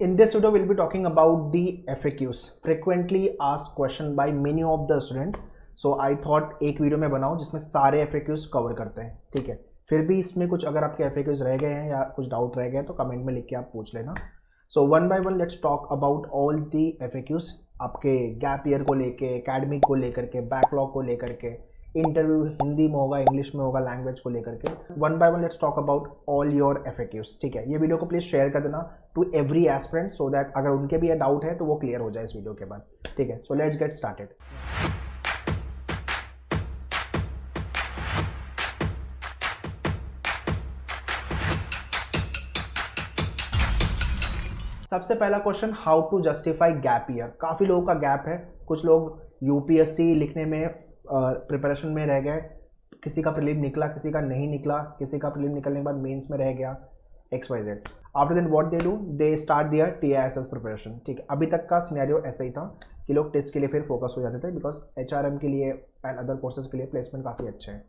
In this video, we'll be talking about the FAQs, frequently asked question by many of the student. So I thought एक video में बनाऊं जिसमें सारे FAQs cover करते हैं, ठीक है। फिर भी इसमें कुछ अगर आपके FAQs रह गए हैं या कुछ डाउट रह गए तो कमेंट में लिख के आप पूछ लेना। So one by one let's talk about all the FAQs, आपके गैप ईयर को लेके, एकेडमिक को लेकर के, बैकलॉग को लेकर के, इंटरव्यू हिंदी में होगा, इंग्लिश में होगा, लैंग्वेज को लेकर के। One by one let's talk about all your FAQs, ठीक है। ये वीडियो को प्लीज शेयर कर देना to every aspirant so that अगर उनके भी ये डाउट है तो वो क्लियर हो जाए इस वीडियो के बाद, ठीक है। So let's get started. सबसे पहला question, how to justify gap year. काफ़ी लोगों का गैप है, कुछ लोग UPSC लिखने में प्रिपरेशन में रह गए, किसी का प्रीलिम निकला, किसी का नहीं निकला, किसी का प्रीलिम निकलने के बाद मेंस में रह गया, XYZ। After then what they do, they start their TISS preparation, ठीक है। अभी तक का सिनेरियो ऐसा ही था कि लोग टेस्ट के लिए फिर फोकस हो जाते थे, बिकॉज HRM के लिए एंड अदर कोर्सेज के लिए प्लेसमेंट काफ़ी अच्छे हैं।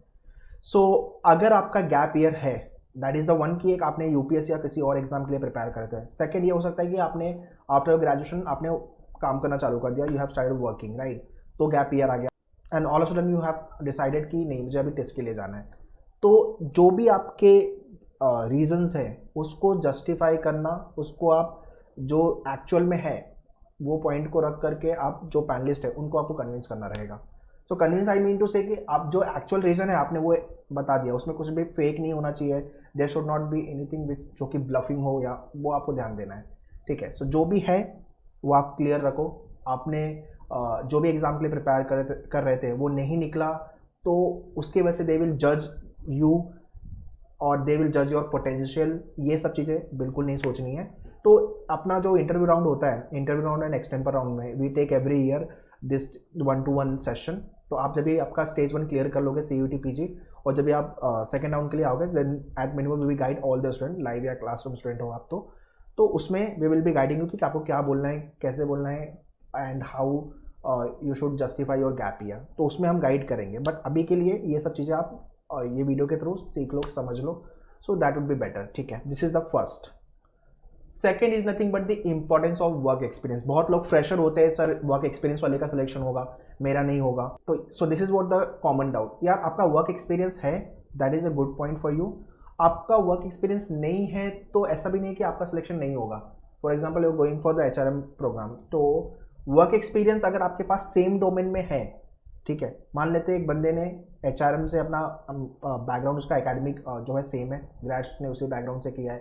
सो अगर आपका गैप ईयर है, दैट इज़ द वन कि एक आपने UPSC या किसी और एग्जाम के लिए प्रिपेयर करते हैं। सेकंड ये हो सकता है कि आपने आफ्टर ग्रेजुएशन आपने काम करना चालू कर दिया, you have started working, right. तो गैप ईयर आ गया and all of sudden you have decided कि नहीं मुझे अभी टेस्ट के लिए जाना है। तो जो भी आपके रीजंस है उसको जस्टिफाई करना, उसको आप जो एक्चुअल में है वो पॉइंट को रख करके आप जो पैनलिस्ट है उनको आपको कन्विंस करना रहेगा। तो कन्विंस आई मीन टू से कि आप जो एक्चुअल रीज़न है आपने वो बता दिया, उसमें कुछ भी फेक नहीं होना चाहिए। There should not be anything which जो कि ब्लफिंग हो, या वो आपको ध्यान देना है, ठीक है। सो जो भी है वो आप क्लियर रखो। आपने जो भी एग्ज़ाम के लिए प्रिपेयर कर रहे थे वो नहीं निकला तो उसके वजह से दे विल जज यू और दे विल जज योर पोटेंशियल, ये सब चीज़ें बिल्कुल नहीं सोचनी है। तो अपना जो इंटरव्यू राउंड होता है, interview round and extempore round में we take every year this 1-to-1 session. तो आप जब भी आपका स्टेज 1 क्लियर कर लोगे CUT PG, और जब भी आप सेकेंड राउंड के लिए आओगे, then at minimum we guide all the student, live या क्लासरूम स्टूडेंट हो आप तो उसमें we will be guiding you कि आपको क्या बोलना है, कैसे बोलना है and how you should justify your gap year. तो उसमें हम गाइड करेंगे, बट अभी के लिए ये सब चीज़ें आप ये वीडियो के थ्रू सीख लो, समझ लो, so that would be better, ठीक है। This is the first. Second is nothing but the importance of work experience. बहुत लोग फ्रेशर होते हैं, सर वर्क एक्सपीरियंस वाले का सिलेक्शन होगा, मेरा नहीं होगा। तो सो this is what the common doubt, यार आपका वर्क एक्सपीरियंस है, that is a good point for you. आपका वर्क एक्सपीरियंस नहीं है तो ऐसा भी नहीं कि आपका सिलेक्शन नहीं होगा। For example you going for the HRM program, तो वर्क एक्सपीरियंस अगर आपके पास सेम डोमेन में है, ठीक है। मान लेते हैं एक बंदे ने HRM से अपना बैकग्राउंड, उसका एकेडमिक जो है सेम है, ग्रेड्स ने उसी बैकग्राउंड से किया है,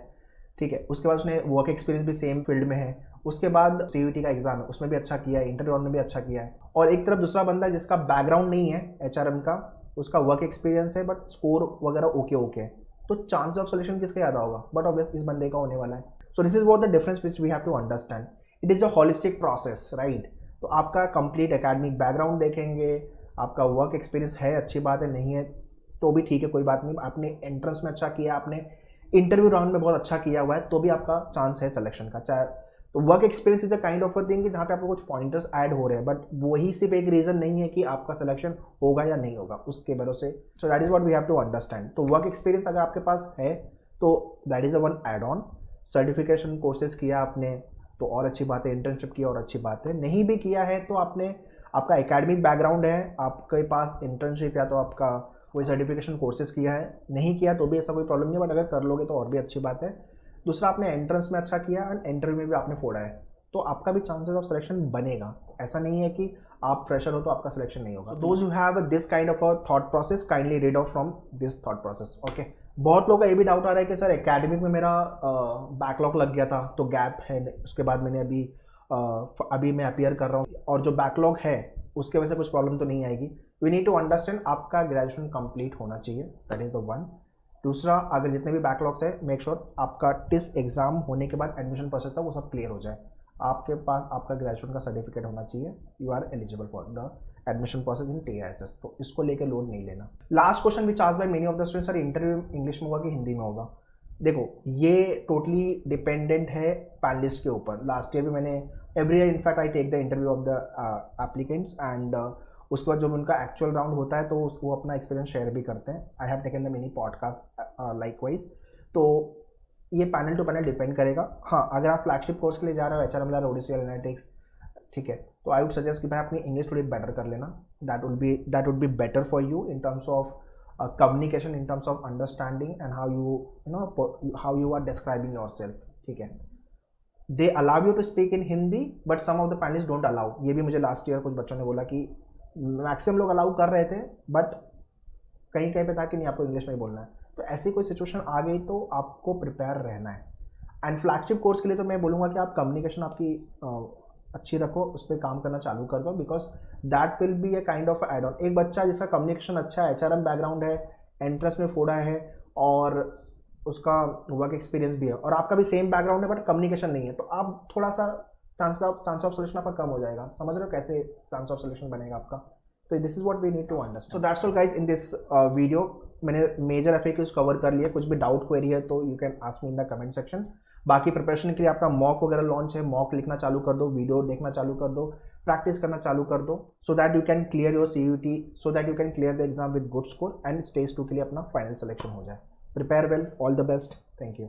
ठीक है। उसके बाद उसने वर्क एक्सपीरियंस भी सेम फील्ड में है, उसके बाद CUT का एग्जाम है उसमें भी अच्छा किया है, इंटरव्यू में भी अच्छा किया है। और एक तरफ दूसरा बंदा है जिसका बैकग्राउंड नहीं है HRM का, उसका वर्क एक्सपीरियंस है बट स्कोर वगैरह ओके है, तो चांस ऑफ सिलेक्शन किसका ज़्यादा होगा? बट ऑब्वियस इस बंदे का होने वाला है। So this is what the difference which we have to understand. It is a holistic process, right. तो आपका कंप्लीट एकेडमिक बैकग्राउंड देखेंगे, आपका वर्क एक्सपीरियंस है, अच्छी बात है, नहीं है तो भी ठीक है, कोई बात नहीं। आपने एंट्रेंस में अच्छा किया, आपने इंटरव्यू राउंड में बहुत अच्छा किया हुआ है, तो भी आपका चांस है सिलेक्शन का। चाहे तो work experience is a kind of a thing जहाँ पे आपको कुछ पॉइंटर्स ऐड हो रहे हैं, बट वही सिर्फ एक रीजन नहीं है कि आपका सिलेक्शन होगा या नहीं होगा उसके भरोसे। So that is what we have to understand. तो वर्क एक्सपीरियंस अगर आपके पास है तो that is a one add on. Certification courses किया आपने तो और अच्छी बात है, इंटर्नशिप किया और अच्छी बात है। नहीं भी किया है तो आपने, आपका एकेडमिक बैकग्राउंड है, आपके पास इंटर्नशिप या तो आपका कोई सर्टिफिकेशन कोर्सेज किया है, नहीं किया तो भी ऐसा कोई प्रॉब्लम नहीं है, बट अगर कर लोगे तो और भी अच्छी बात है। दूसरा, आपने एंट्रेंस में अच्छा किया एंड इंटरव्यू में भी आपने फोड़ा है, तो आपका भी चांसेस ऑफ सिलेक्शन बनेगा। ऐसा नहीं है कि आप फ्रेशर हो तो आपका सिलेक्शन नहीं होगा। Those who have this kind of a thought process, kindly read out from this thought process, okay. बहुत लोगों का ये भी डाउट आ रहा है कि सर एकेडमिक में मेरा बैकलॉग लग गया था तो गैप है, उसके बाद मैंने अभी मैं अपीयर कर रहा हूँ और जो बैकलॉग है उसके वजह से कुछ प्रॉब्लम तो नहीं आएगी। वी नीड टू अंडरस्टैंड आपका ग्रेजुएशन कंप्लीट होना चाहिए, दैट इज़ द वन। दूसरा, अगर जितने भी बैकलॉग्स है मेक श्योर आपका टिस एग्जाम होने के बाद एडमिशन प्रोसेस था वो सब क्लियर हो जाए, आपके पास आपका ग्रेजुएशन का सर्टिफिकेट होना चाहिए, you are eligible for the admission process in TISS। तो इसको लेकर लोड नहीं लेना। Last question which asked by many of the students, sir interview English में होगा कि हिंदी में होगा? देखो ये टोटली डिपेंडेंट है पैनलिस्ट के ऊपर। लास्ट ईयर भी मैंने every year in fact I take the interview of the applicants and उसके बाद जब उनका एक्चुअल राउंड होता है तो वो अपना एक्सपीरियंस शेयर भी करते हैं। I have taken the many podcast likewise. तो ये पैनल टू पैनल डिपेंड करेगा। हाँ, अगर आप फ्लैगशिप कोर्स के लिए जा रहे हो HRML और ODCL एनालिटिक्स, ठीक है, तो आई वुड सजेस्ट कि भाई अपनी इंग्लिश थोड़ी बेटर कर लेना। That would be better for you in terms of communication, in terms of understanding and how you are describing yourself, ठीक है। they allow you to speak in Hindi but some of the panelists don't allow। ये भी मुझे last year कुछ बच्चों ने बोला कि मैक्सिमम लोग अलाउ कर रहे थे बट कहीं कहीं पे था कि नहीं आपको इंग्लिश में ही बोलना है। तो ऐसी कोई सिचुएशन आ गई तो आपको प्रिपेयर रहना है। एंड फ्लैगशिप कोर्स के लिए तो मैं बोलूँगा कि आप कम्युनिकेशन आपकी अच्छी रखो, उस पर काम करना चालू कर दो, because that will be a kind of add on. एक बच्चा जिसका कम्युनिकेशन अच्छा है, HRM बैकग्राउंड है, एंट्रेंस में फोड़ा है और उसका वर्क एक्सपीरियंस भी है और आपका भी सेम बैकग्राउंड है बट कम्युनिकेशन नहीं है, तो आप थोड़ा सा चांस ऑफ सिलेक्शन आपका कम हो जाएगा। समझ रहे हो कैसे चांस ऑफ सिलेक्शन बनेगा आपका? तो this is what we need to understand. So that's all guys in this video. मैंने मेजर FAQs कवर कर लिए। कुछ भी डाउट क्वेरी है तो you can ask me in the comment section. बाकी प्रिपरेशन के लिए आपका मॉक वगैरह लॉन्च है, मॉक लिखना चालू कर दो, वीडियो देखना चालू कर दो, प्रैक्टिस करना चालू कर दो, so that you can clear your CUT, so that you can clear the exam with good score and stage 2 के लिए अपना फाइनल सिलेक्शन हो जाए। Prepare well, all the best, thank you.